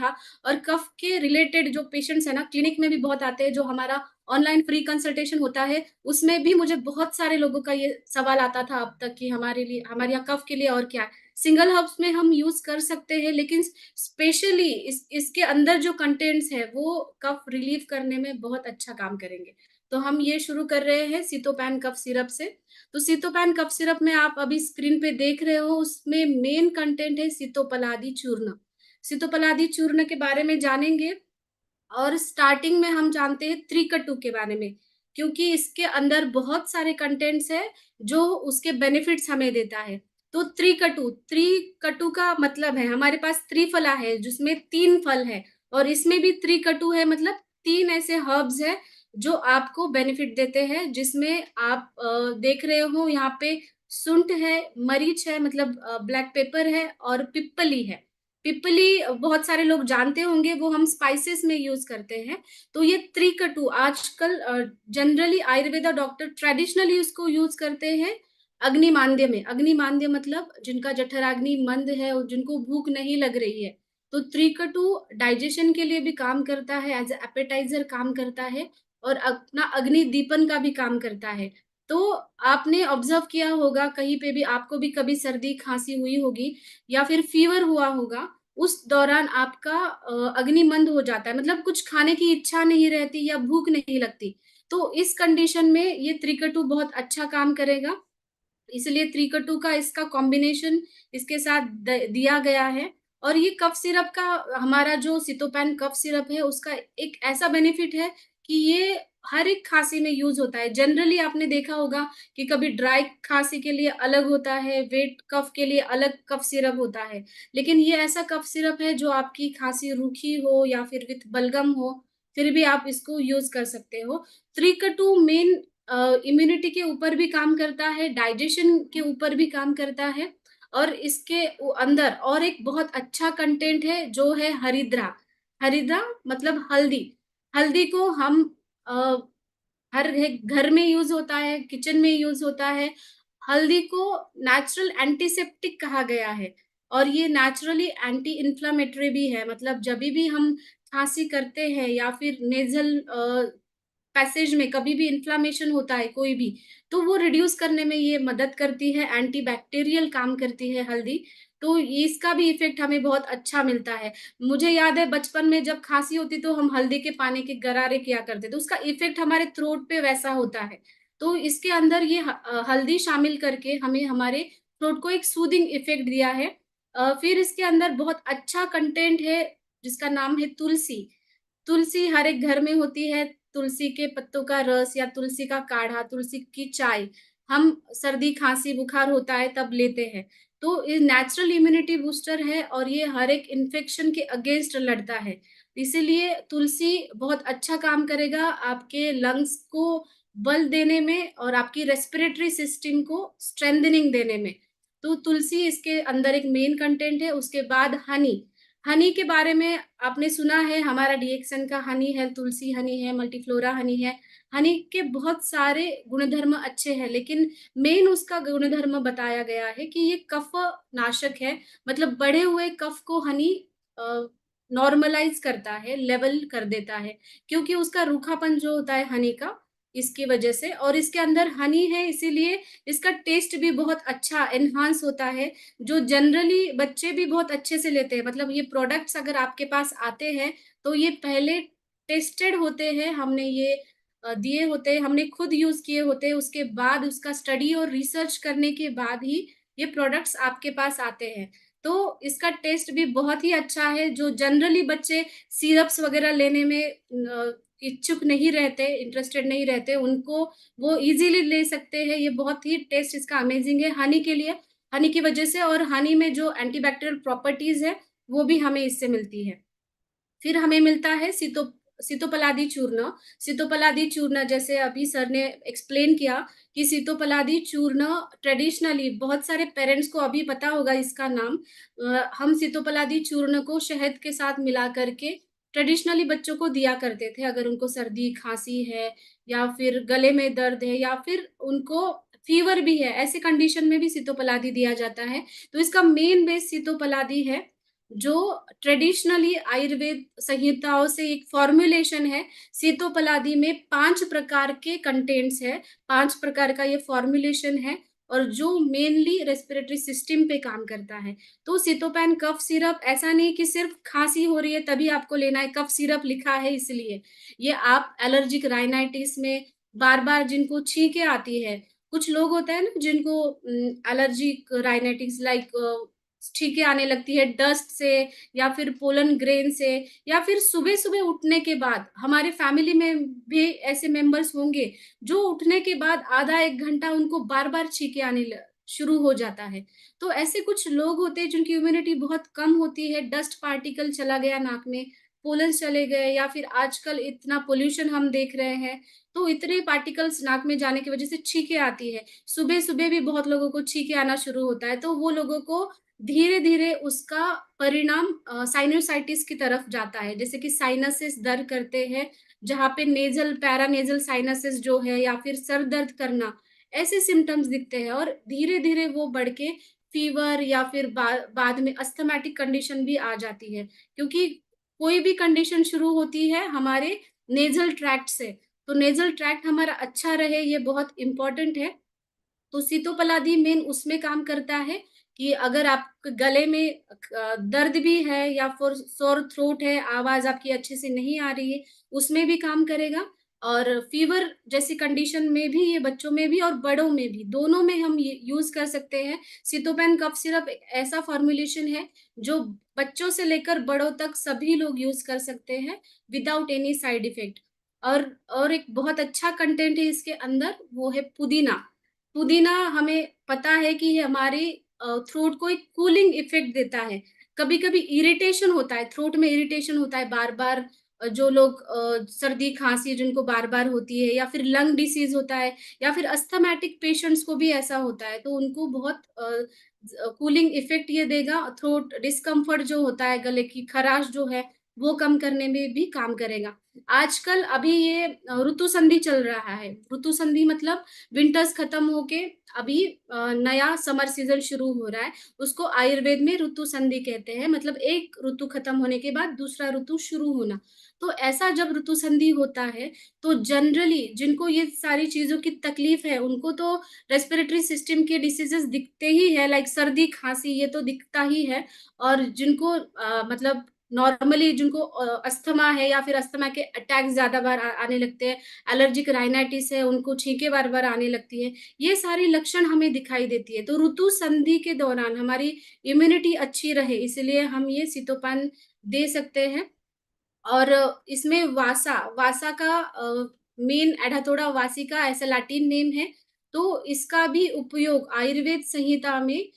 था। और कफ के रिलेटेड जो पेशेंट्स हैं ना, क्लिनिक में भी बहुत आते हैं, जो हमारा ऑनलाइन फ्री कंसल्टेशन होता है, उसमें भी मुझे बहुत सारे लोगों का ये सवाल आता था अब तक कि हमारे यहाँ कफ के लिए और क्या है? सिंगल हर्ब्स में हम यूज़ कर सकते हैं, लेकिन स्पेशली इसके अंदर जो कंटेंट्स हैं, वो कफ रिलीव करने में बहुत अच्छा काम करेंगे। तो हम ये शुरू कर रहे हैं सितोपैन कफ सिरप से। तो सितोपैन कफ सिरप में आप अभी स्क्रीन पे देख रहे हो, उसमें मेन कंटेंट है सितोपलादी चूर्ण। सितोपलादी चूर्ण के बारे में जानेंगे, और स्टार्टिंग में हम जानते हैं त्रिकटु के बारे में, क्योंकि इसके अंदर बहुत सारे कंटेंट्स हैं जो उसके बेनिफिट्स हमें देता है। तो त्रिकटु, त्रिकटु का मतलब है हमारे पास त्रिफला है जिसमें 3 फल है, और इसमें भी त्रिकटु है, मतलब 3 ऐसे हर्ब्स हैं जो आपको बेनिफिट देते हैं, जिसमें आप देख रहे हो यहाँ पे सुंठ है, मरीच है मतलब ब्लैक पेपर है, और पिप्पली है। पिपली बहुत सारे लोग जानते होंगे, वो हम स्पाइसेस में यूज़ करते हैं। तो ये त्रिकटु आजकल जनरली आयुर्वेदा डॉक्टर ट्रेडिशनली उसको यूज़ करते हैं अग्निमांद्य में। अग्निमांद्य मतलब जिनका जठराग्नि मंद है और जिनको भूख नहीं लग रही है। तो त्रिकटु डाइजेशन के लिए भी काम करता है, एज़ अ एपेटाइज़र काम करता है, और अपना अग्नि दीपन का भी काम करता है। तो आपने ऑब्ज़र्व किया होगा कहीं पे भी, आपको भी कभी सर्दी-खाँसी हुई होगी या फिर फ़ीवर हुआ होगा, उस दौरान आपका अग्नि मंद हो जाता है, मतलब कुछ खाने की इच्छा नहीं रहती या भूख नहीं लगती। तो इस कंडीशन में ये त्रिकटु बहुत अच्छा काम करेगा। इसलिए त्रिकटु का इसका कॉम्बिनेशन इसके साथ दिया गया है। और ये कफ सिरप का, हमारा जो सितोपैन कफ सिरप है, उसका एक ऐसा बेनिफिट है कि ये हर एक खांसी में यूज होता है। जनरली आपने देखा होगा कि कभी ड्राई खांसी के लिए अलग होता है, वेट कफ के लिए अलग कफ सिरप होता है, लेकिन ये ऐसा कफ सिरप है जो आपकी खांसी रूखी हो या फिर विथ बलगम हो, फिर भी आप इसको यूज कर सकते हो। त्रिकटु मेन इम्यूनिटी के ऊपर भी काम करता है, डाइजेशन के ऊपर भी काम करता है, और इसके अंदर और एक बहुत अच्छा कंटेंट है जो है हरिद्रा। हरिद्रा मतलब हल्दी। हल्दी को हम अ, हर एक घर में यूज होता है, किचन में यूज होता है। हल्दी को नेचुरल एंटीसेप्टिक कहा गया है, और ये नेचुरली एंटी इन्फ्लामेटरी भी है, मतलब जभी भी हम खांसी करते हैं या फिर नेजल पैसेज में कभी भी इन्फ्लेमेशन होता है कोई भी, तो वो रिड्यूस करने में ये मदद करती है, एंटीबैक्टीरियल काम करती है हल्दी। तो इसका भी इफ़ेक्ट हमें बहुत अच्छा मिलता है। मुझे याद है बचपन में जब खाँसी होती तो हम हल्दी के पानी के गरारे किया करते थे, उसका इफ़ेक्ट हमारे थ्रोट पे वैसा होता है। तो इसके अंदर ये हल्दी शामिल करके हमें हमारे थ्रोट को एक सूदिंग इफ़ेक्ट दिया है। फिर इसके अंदर बहुत अच्छा कंटेंट है जिसका नाम है तुलसी। तुलसी हर एक घर में होती है, तुलसी के पत्तों का रस या तुलसी का काढ़ा, तुलसी की चाय, हम सर्दी, खाँसी, बुखार होता है तब लेते हैं। तो ये नेचुरल इम्यूनिटी बूस्टर है और ये हर एक इन्फेक्शन के अगेंस्ट लड़ता है। इसीलिए तुलसी बहुत अच्छा काम करेगा आपके लंग्स को बल देने में और आपकी रेस्पिरेटरी सिस्टम को स्ट्रेंथनिंग देने में। तो तुलसी इसके अंदर एक मेन कंटेंट है। उसके बाद हनी। हनी के बारे में आपने सुना है, हमारा डीएक्सन का हनी है, तुलसी हनी है, मल्टीफ्लोरा हनी है। हनी के बहुत सारे गुणधर्म अच्छे हैं, लेकिन मेन उसका गुणधर्म बताया गया है कि ये कफ नाशक है, मतलब बढ़े हुए कफ को हनी नॉर्मलाइज करता है, लेवल कर देता है, क्योंकि उसका रूखापन जो होता है हनी का, इसकी वजह से, और इसके अंदर हनी है इसीलिए इसका टेस्ट भी बहुत अच्छा एनहांस होता है, जो जनरली बच्चे भी बहुत अच्छे से लेते हैं। मतलब ये प्रोडक्ट्स अगर आपके पास आते हैं, तो ये पहले टेस्टेड होते हैं, हमने ये दिए होते हैं, हमने खुद यूज़ किए होते हैं, उसके बाद उसका स्टडी और रिसर्च करने के बाद ही ये प्रोडक्ट्स आपके पास आते हैं। तो इसका टेस्ट भी बहुत ही अच्छा है, जो जनरली बच्चे सिरप्स वगैरह लेने में इच्छुक नहीं रहते, इंटरेस्टेड नहीं रहते, उनको वो ईज़िली ले सकते हैं। ये बहुत ही टेस्ट इसका अमेज़िंग है हनी के लिए, हनी की वजह से, और हनी में जो एंटीबैक्टीरियल प्रॉपर्टीज़ है, वो भी हमें इससे मिलती है। फिर हमें मिलता है सितोपलादी चूर्ण। सितोपलादी चूर्ण जैसे अभी सर ने एक्सप्लेन किया कि सितोपलादी चूर्ण ट्रेडिशनली बहुत सारे पेरेंट्स को अभी पता होगा इसका नाम। हम सितोपलादी चूर्ण को शहद के साथ मिला करके ट्रेडिशनली बच्चों को दिया करते थे, अगर उनको सर्दी, खाँसी है या फिर गले में दर्द है या फिर उनको फ़ीवर भी है, ऐसी कंडीशन में भी सितोपलादी दिया जाता है। तो इसका मेन बेस सितोपलादी है। जो ट्रेडिशनली आयुर्वेद संहिताओं से एक फॉर्मुलेशन है। सीतोपलादी में 5 प्रकार के कंटेंट्स हैं, 5 प्रकार का ये फॉर्मुलेशन है और जो मेनली रेस्पिरेटरी सिस्टम पे काम करता है। तो सीतोपैन कफ सिरप ऐसा नहीं कि सिर्फ़ खाँसी हो रही है तभी आपको लेना है, कफ सिरप लिखा है इसलिए। ये आप एलर्जिक राइनाइटिस में बार-बार जिनको छींकें आती है, कुछ लोग होते हैं ना जिनको एलर्जिक राइनाइटिस लाइक छींकें आने लगती है डस्ट से या फिर पोलन ग्रेन से या फिर सुबह-सुबह उठने के बाद हमारे फैमिली में भी ऐसे मेंबर्स होंगे, जो उठने के बाद आधा 1 घंटा उनको बार-बार छींकें आने ल शुरू हो जाता है। तो ऐसे कुछ लोग होते हैं जिनकी इम्यूनिटी बहुत कम होती है, डस्ट पार्टिकल चला गया नाक में, पोलन्स चले गए या फिर आजकल इतना पॉल्यूशन हम देख रहे हैं, तो इतने पार्टिकल्स नाक में जाने की वजह से छींकें आती है। सुबह-सुबह भी बहुत लोगों को छींकें आना शुरू होता है, तो वो लोगों को धीरे-धीरे उसका परिणाम साइनोसाइटिस की तरफ जाता है। जैसे कि साइनसेस दर्द करते हैं, जहाँ पे नेज़ल पैरानेज़ल साइनसेस जो है या फिर सर दर्द करना, ऐसे सिम्पटम्स दिखते हैं और धीरे-धीरे वो बढ़ के फ़ीवर या फिर बाद में अस्थमैटिक कंडीशन भी आ जाती है। क्योंकि कोई भी कंडीशन शुरू होती है हमारे नेज़ल ट्रैक्ट से, तो नेज़ल ट्रैक्ट हमारा अच्छा रहे ये बहुत इम्पोर्टेंट है। तो सितोपलादी मेन उसमें काम करता है कि अगर आप गले में दर्द भी है या फिर सोर थ्रोट है, आवाज़ आपकी अच्छे से नहीं आ रही है, उसमें भी काम करेगा और फ़ीवर जैसी कंडीशन में भी ये बच्चों में भी और बड़ों में भी, दोनों में हम ये यूज़ कर सकते हैं। सितोपेन कफ सिरप एक ऐसा फ़ॉर्मूलेशन है, जो बच्चों से लेकर बड़ों तक सभी लोग यूज़ कर सकते हैं विदाउट एनी साइड इफ़ेक्ट। और एक बहुत अच्छा कंटेंट है इसके अंदर, वो है पुदीना। पुदीना हमें पता है कि ये हमारी थ्रोट को एक कूलिंग इफ़ेक्ट देता है। कभी-कभी इरिटेशन होता है, थ्रोट में इरिटेशन होता है बार-बार जो लोग सर्दी-खाँसी जिनको बार-बार होती है या फिर लंग डिसीज़ होता है या फिर अस्थमैटिक पेशेंट्स को भी ऐसा होता है, तो उनको बहुत कूलिंग इफ़ेक्ट ये देगा। थ्रोट डिस्कम्फर्ट जो होता है, गले की खराश जो है, वो कम करने में भी काम करेगा। आजकल अभी ये ऋतु संधि चल रहा है। ऋतु संधि मतलब विंटर्स खत्म होके अभी नया समर सीज़न शुरू हो रहा है। उसको आयुर्वेद में ऋतु संधि कहते हैं, मतलब एक ऋतु खत्म होने के बाद दूसरा ऋतु शुरू होना। तो ऐसा जब ऋतु संधि होता है, तो जनरली जिनको ये सारी चीज़ों की तकलीफ़ है, उनको तो रेस्पिरेटरी सिस्टम के डिसीज़ेज़ दिखते ही हैं, लाइक सर्दी, खाँसी ये तो दिखता ही है और जिनको मतलब नॉर्मली जिनको अस्थमा है या फिर अस्थमा के अटैक ज़्यादा बार आने लगते हैं, एलर्जिक राइनाइटिस है, उनको छींकें बार-बार आने लगती हैं। ये सारी लक्षण हमें दिखाई देती है। तो ऋतु संधि के दौरान हमारी इम्यूनिटी अच्छी रहे, इसीलिए हम ये सितोपान दे सकते हैं। और इसमें वासा का मेन एडाथोडा वासिका ऐसा लैटिन नेम है, तो इसका भी उपयोग आयुर्वेद संहिता में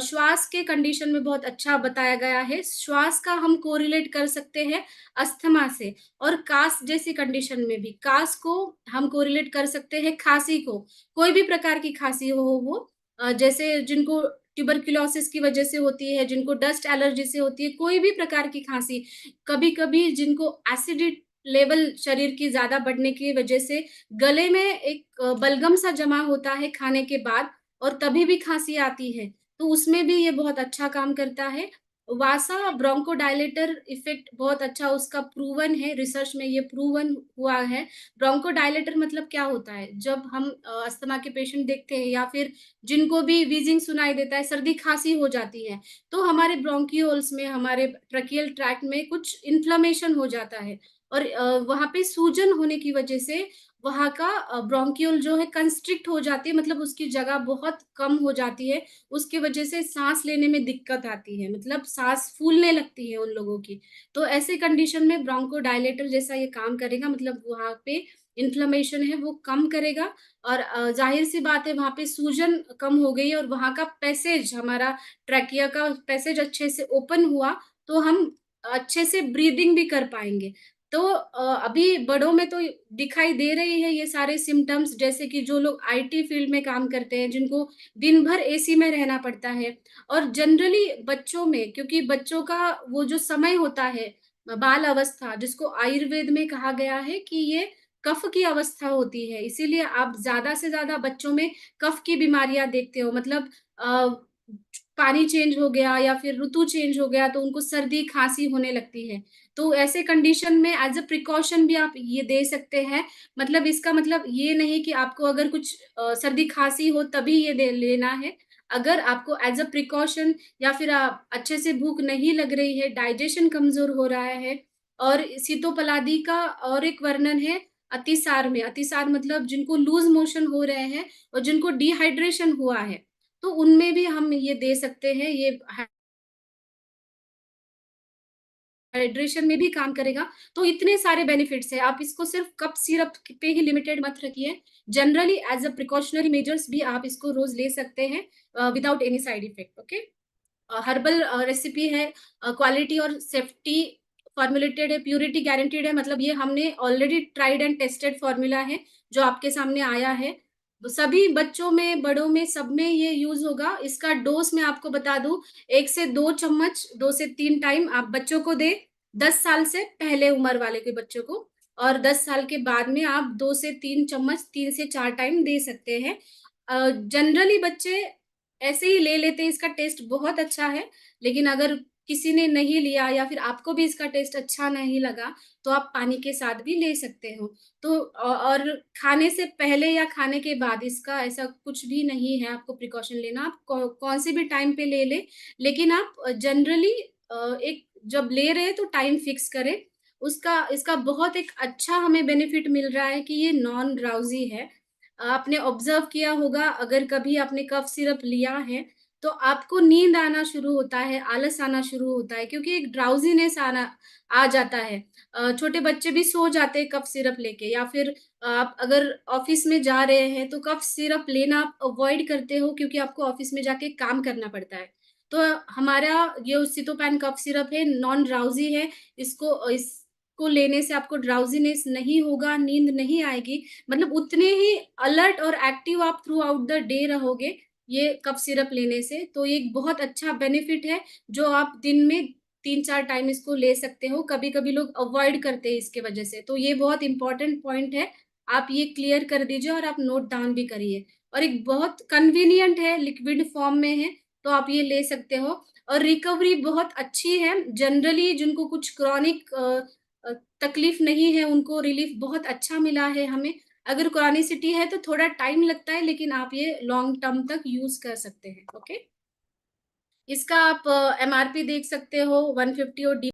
श्वास के कंडीशन में बहुत अच्छा बताया गया है। श्वास का हम कोरिलेट कर सकते हैं अस्थमा से और कास जैसी कंडीशन में भी, कास को हम कोरिलेट कर सकते हैं खाँसी को। कोई भी प्रकार की खाँसी हो वो जैसे जिनको ट्यूबरकुलोसिस की वजह से होती है, जिनको डस्ट एलर्जी से होती है, कोई भी प्रकार की खाँसी कभी-कभी जिनको एसिडिट लेवल शरीर की ज़्यादा बढ़ने की वजह से गले में एक बलगम सा जमा होता है खाने के बाद और तभी भी खाँसी आती है, तो उसमें भी ये बहुत अच्छा काम करता है। वासा ब्रोंकोडायलेटर इफ़ेक्ट बहुत अच्छा उसका प्रूवन है, रिसर्च में ये प्रूवन हुआ है। ब्रोंकोडायलेटर मतलब क्या होता है? जब हम अस्थमा के पेशेंट देखते हैं या फिर जिनको भी व्हीज़िंग सुनाई देता है, सर्दी-खाँसी हो जाती है, तो हमारे ब्रोंकियोल्स में, हमारे ट्रैकियल ट्रैक्ट में कुछ इन्फ्लेमेशन हो जाता है और वहाँ पे सूजन होने की वजह से वहाँ का ब्रोंकियोल जो है कंस्ट्रिक्ट हो जाती है, मतलब उसकी जगह बहुत कम हो जाती है। उसकी वजह से साँस लेने में दिक्कत आती है, मतलब साँस फूलने लगती है उन लोगों की। तो ऐसे कंडीशन में ब्रोंकोडायलेटर जैसा ये काम करेगा, मतलब वहाँ पे इन्फ्लेमेशन है वो कम करेगा और ज़ाहिर-सी बात है वहाँ पे सूजन कम हो गई और वहाँ का पैसेज हमारा ट्रैकिया का पैसेज अच्छे से ओपन हुआ, तो हम अच्छे से ब्रीदिंग भी कर पाएँगे। तो अभी बड़ों में तो दिखाई दे रही है ये सारे सिम्पटम्स जैसे कि जो लोग आईटी फील्ड में काम करते हैं, जिनको दिन भर एसी में रहना पड़ता है और जनरली बच्चों में क्योंकि बच्चों का वो जो समय होता है बाल अवस्था जिसको आयुर्वेद में कहा गया है कि ये कफ की अवस्था होती है, इसीलिए आप ज़्यादा से ज़्यादा बच्चों में कफ की बीमारियाँ देखते हो मतलब पानी चेंज हो गया या फिर ऋतु चेंज हो गया तो उनको सर्दी खांसी होने लगती है। तो ऐसे कंडीशन में एज़ अ प्रिकॉशन भी आप ये दे सकते हैं। मतलब इसका मतलब ये नहीं कि आपको अगर कुछ सर्दी खांसी हो तभी ये दे लेना है। अगर आपको एज़ अ प्रिकॉशन या फिर अच्छे से भूख नहीं लग रही है, डाइजेशन कमज़ोर हो रहा है और सितोपलादी का और एक वर्णन है अतिसार में। अतिसार मतलब जिनको लूज़ मोशन हो रहे हैं और जिनको डिहाइड्रेशन हुआ है। तो उनमें भी हम ये दे सकते हैं, ये हाइड्रेशन में भी काम करेगा, तो इतने सारे बेनिफिट्स हैं। आप इसको सिर्फ़ कफ सिरप पे ही लिमिटेड मत रखिए। Generally as a precautionary measures भी आप इसको रोज़ ले सकते हैं without any side effect, okay? Herbal recipe है, क्वालिटी और सेफ्टी फॉर्मुलेटेड है, प्यूरिटी गारंटीड है, मतलब ये हमने already tried and tested formula है, जो आपके सामने आया है। तो सभी बच्चों में, बड़ों में, सब में ये यूज़ होगा। इसका डोज़ मैं आपको बता दूँ, 1 से 2 चम्मच, 2 से 3 टाइम आप बच्चों को दें, 10 साल से पहले उम्र वाले के बच्चों को और 10 साल के बाद में आप 2 से 3 चम्मच, 3 से 4 टाइम दे सकते हैं। जनरली बच्चे ऐसे ही ले लेते हैं, इसका टेस्ट बहुत अच्छा है, लेकिन अगर किसी ने नहीं लिया या फिर आपको भी इसका टेस्ट अच्छा नहीं लगा, तो आप पानी के साथ भी ले सकते हो। तो और खाने से पहले या खाने के बाद इसका ऐसा कुछ भी नहीं है आपको प्रिकॉशन लेना, आप कौन से भी टाइम पे ले लें, लेकिन आप जनरली एक जब ले रहे हैं तो टाइम फिक्स करें। उसका इसका बहुत एक अच्छा हमें बेनिफिट मिल रहा है कि ये नॉन ड्राउज़ी है। आपने ऑब्ज़र्व किया होगा अगर कभी आपने कफ सिरप लिया है, तो आपको नींद आना शुरू होता है, आलस आना शुरू होता है क्योंकि एक ड्राउज़ीनेस आना आ जाता है। छोटे बच्चे भी सो जाते हैं कफ सिरप लेके या फिर आप अगर ऑफ़िस में जा रहे हैं, तो कफ सिरप लेना आप अवॉइड करते हो क्योंकि आपको ऑफ़िस में जाके काम करना पड़ता है। तो हमारा ये सिटोपैन कफ सिरप है, नॉन ड्राउज़ी है, इसको लेने से आपको ड्राउज़ीनेस नहीं होगा, नींद नहीं आएगी, मतलब उतने ही अलर्ट और एक्टिव आप थ्रू आउट द डे रहोगे, ये कफ सिरप लेने से। तो ये एक बहुत अच्छा बेनिफिट है, जो आप दिन में 3-4 टाइम इसको ले सकते हो। कभी-कभी लोग अवॉइड करते हैं इसके वजह से, तो ये बहुत इम्पोर्टेंट पॉइंट है। आप ये क्लियर कर दीजिए और आप नोट डाउन भी करिए। और एक बहुत कन्वीनिएंट है, लिक्विड फॉर्म में है, तो आप ये ले सकते हो और रिकवरी बहुत अच्छी है। जनरली जिनको कुछ क्रॉनिक तकलीफ नहीं है, उनको रिलीफ बहुत अच्छा मिला है हमें। अगर क्रॉनिसिटी है तो थोड़ा टाइम लगता है, लेकिन आप ये लॉन्ग टर्म तक यूज़ कर सकते हैं, ओके? इसका आप एमआरपी देख सकते हो 150 और डी